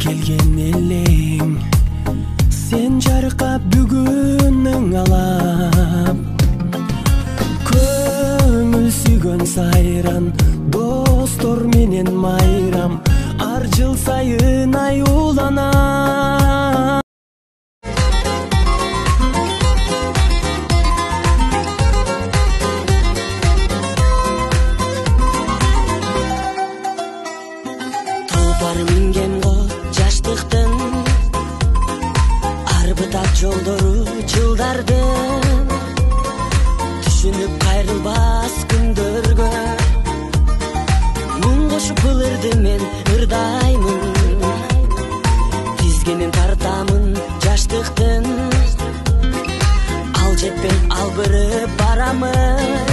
Келген элең сен жарыка бүгүнүң алам. Көңүл сүйгөн сайран достор менен майрам, ар жыл сайын аюуланам. Тулпар минген го жаштыктын арбытак жолдору жылдардын, түшүнүп кайрылбас күндөргө муң кошуп ылырды мен ырдаймын. Тизгенин тартамын жаштыктын, ал жетпей албырып барамын.